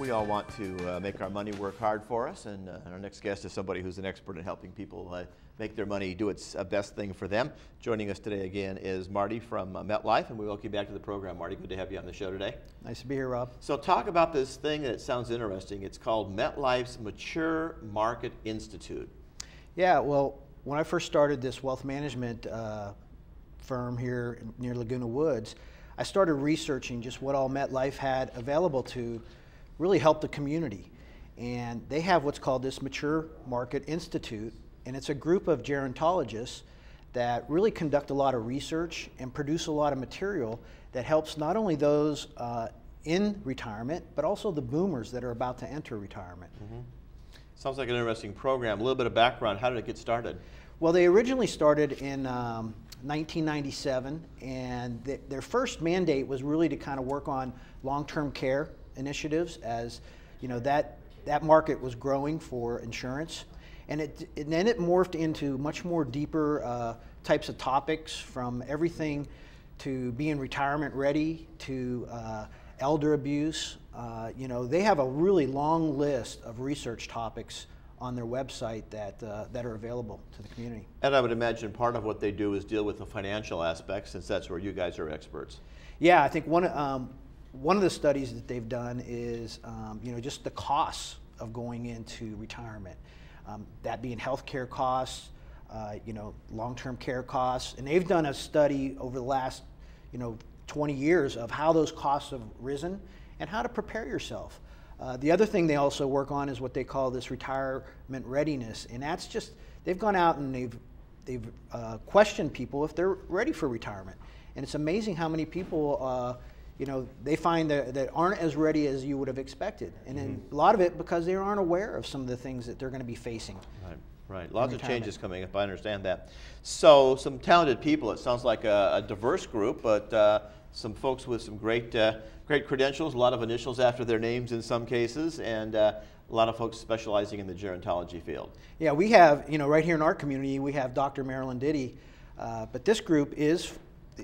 We all want to make our money work hard for us, and our next guest is somebody who's an expert in helping people make their money do its best thing for them. Joining us today again is Marty from MetLife, and we welcome you back to the program. Marty, good to have you on the show today. Nice to be here, Rob. So talk about this thing that sounds interesting. It's called MetLife's Mature Market Institute. Yeah, well, when I first started this wealth management firm here near Laguna Woods, I started researching just what all MetLife had available to really help the community. And they have what's called this Mature Market Institute, and it's a group of gerontologists that really conduct a lot of research and produce a lot of material that helps not only those in retirement, but also the boomers that are about to enter retirement. Mm-hmm. Sounds like an interesting program. A little bit of background, how did it get started? Well, they originally started in 1997, and their first mandate was really to kind of work on long-term care initiatives, as you know, that market was growing for insurance, and then it morphed into much more deeper types of topics, from everything to being retirement ready to elder abuse. You know, they have a really long list of research topics on their website that are available to the community. And I would imagine part of what they do is deal with the financial aspects, since that's where you guys are experts. Yeah, I think one of the studies that they've done is you know, just the costs of going into retirement, that being healthcare costs, you know, long-term care costs, and they've done a study over the last 20 years of how those costs have risen and how to prepare yourself. The other thing they also work on is what they call this retirement readiness, and that's just, they've gone out and they've questioned people if they're ready for retirement, and it's amazing how many people you know, they find that aren't as ready as you would have expected, and then a lot of it because they aren't aware of some of the things that they're going to be facing. Right. Lots of changes coming up. I understand that. So some talented people. It sounds like a diverse group, but some folks with some great credentials, a lot of initials after their names in some cases, and a lot of folks specializing in the gerontology field. Yeah, we have, you know, right here in our community, we have Dr. Marilyn Diddy, but this group is,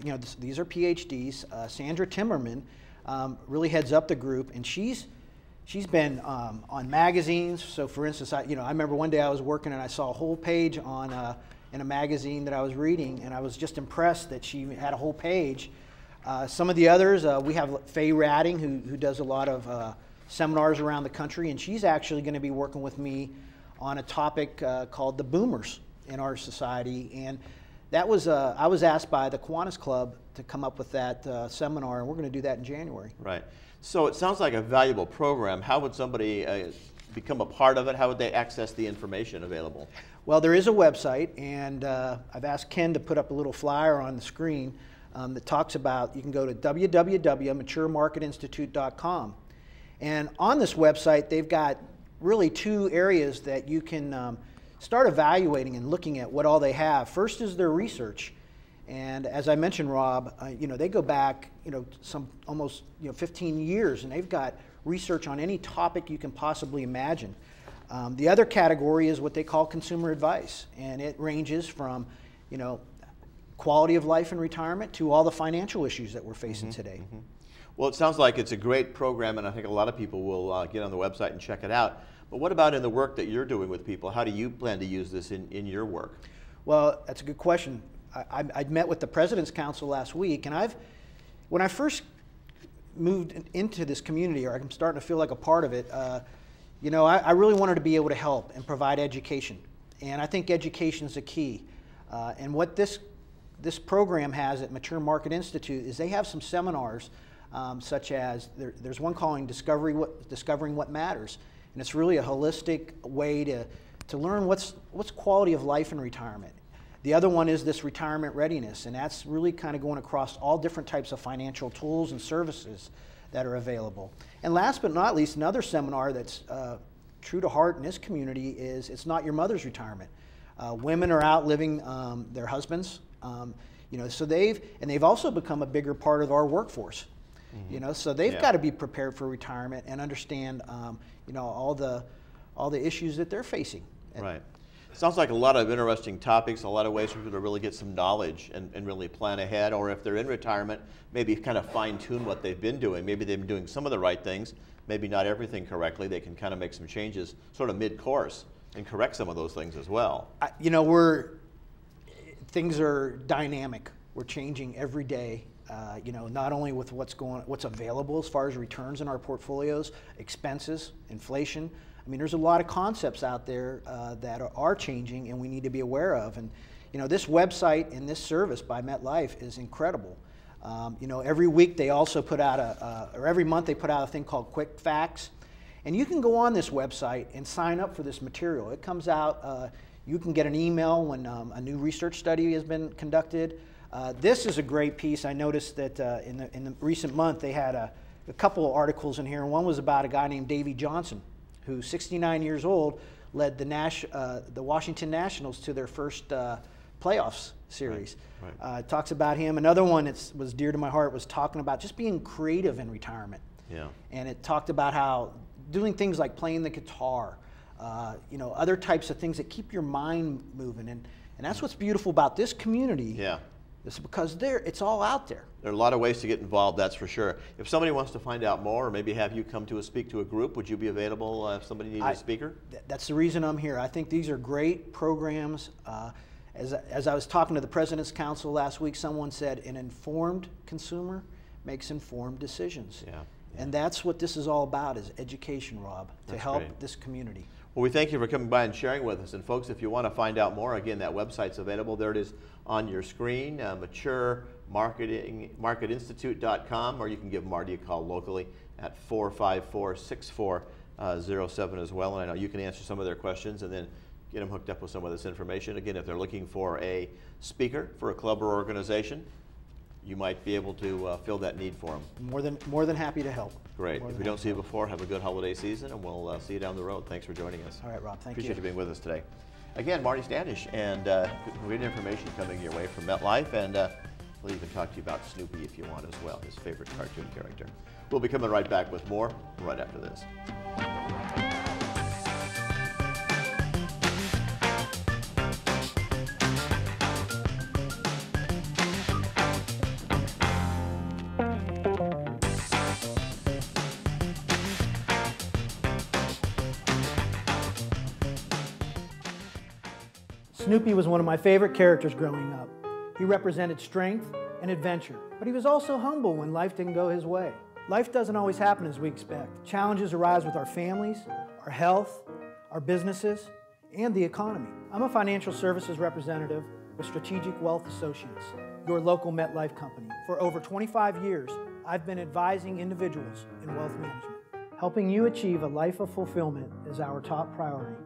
you know, these are PhDs. Sandra Timmerman really heads up the group, and she's been on magazines. So, for instance, I remember one day I was working and I saw a whole page on in a magazine that I was reading, and I was just impressed that she had a whole page. Some of the others, we have Faye Radding, who does a lot of seminars around the country, and she's actually going to be working with me on a topic called the boomers in our society. And that was I was asked by the Kiwanis Club to come up with that seminar, and we're going to do that in January. Right. So it sounds like a valuable program. How would somebody become a part of it? How would they access the information available? Well, there is a website, and I've asked Ken to put up a little flyer on the screen that talks about, you can go to www.maturemarketinstitute.com. And on this website, they've got really two areas that you can start evaluating and looking at what all they have. First is their research. And as I mentioned, Rob, you know, they go back, you know, some almost 15 years, and they've got research on any topic you can possibly imagine. The other category is what they call consumer advice, and it ranges from, you know, quality of life in retirement to all the financial issues that we're facing today. Well, it sounds like it's a great program, and I think a lot of people will get on the website and check it out. But what about in the work that you're doing with people? How do you plan to use this in your work? Well, that's a good question. I met with the President's Council last week, and when I first moved into this community, or I'm starting to feel like a part of it, you know, I really wanted to be able to help and provide education. And I think education is the key. And what this program has at Mature Market Institute is they have some seminars, such as there's one calling Discovering What Matters. And it's really a holistic way to learn what's quality of life in retirement. The other one is this retirement readiness, and that's really kind of going across all different types of financial tools and services that are available. And last but not least, another seminar that's true to heart in this community is It's Not Your Mother's Retirement. Women are outliving their husbands, you know, so they've also become a bigger part of our workforce. You know, so they've got to be prepared for retirement and understand, you know, all the issues that they're facing. Right. Sounds like a lot of interesting topics, a lot of ways for people to really get some knowledge and really plan ahead, or if they're in retirement, maybe kind of fine tune what they've been doing. Maybe they've been doing some of the right things, maybe not everything correctly. They can kind of make some changes sort of mid-course and correct some of those things as well. You know, things are dynamic. We're changing every day. You know, not only with what's available as far as returns in our portfolios, expenses, inflation. I mean, there's a lot of concepts out there that are changing and we need to be aware of. And, you know, this website and this service by MetLife is incredible. You know, every week they also put out or every month they put out a thing called Quick Facts. And you can go on this website and sign up for this material. It comes out, you can get an email when a new research study has been conducted. This is a great piece. I noticed that in the recent month they had a couple of articles in here, and one was about a guy named Davey Johnson, who 69 years old, led the Washington Nationals to their first playoffs series. Right. Talks about him. Another one that was dear to my heart was talking about just being creative in retirement. Yeah. And it talked about how doing things like playing the guitar, you know, other types of things that keep your mind moving. And that's what's beautiful about this community. Yeah. It's because it's all out there. There are a lot of ways to get involved, that's for sure. If somebody wants to find out more, or maybe have you come to speak to a group, would you be available if somebody needed a speaker? That's the reason I'm here. I think these are great programs. As I was talking to the President's Council last week, someone said an informed consumer makes informed decisions. Yeah. And that's what this is all about, is education, Rob, to help this community. Well, we thank you for coming by and sharing with us. And folks, if you want to find out more, again, that website's available. There it is on your screen, maturemarketinstitute.com, or you can give Marty a call locally at 454-6407 as well. And I know you can answer some of their questions and then get them hooked up with some of this information. Again, if they're looking for a speaker for a club or organization, you might be able to fill that need for them. More than happy to help. Great. If we don't see you before, have a good holiday season, and we'll see you down the road. Thanks for joining us. All right, Rob. Thank you. Appreciate you being with us today. Again, Marty Standish, and great information coming your way from MetLife, and we'll even talk to you about Snoopy if you want as well, his favorite cartoon character. We'll be coming right back with more right after this. Snoopy was one of my favorite characters growing up. He represented strength and adventure, but he was also humble when life didn't go his way. Life doesn't always happen as we expect. Challenges arise with our families, our health, our businesses, and the economy. I'm a financial services representative with Strategic Wealth Associates, your local MetLife company. For over 25 years, I've been advising individuals in wealth management. Helping you achieve a life of fulfillment is our top priority.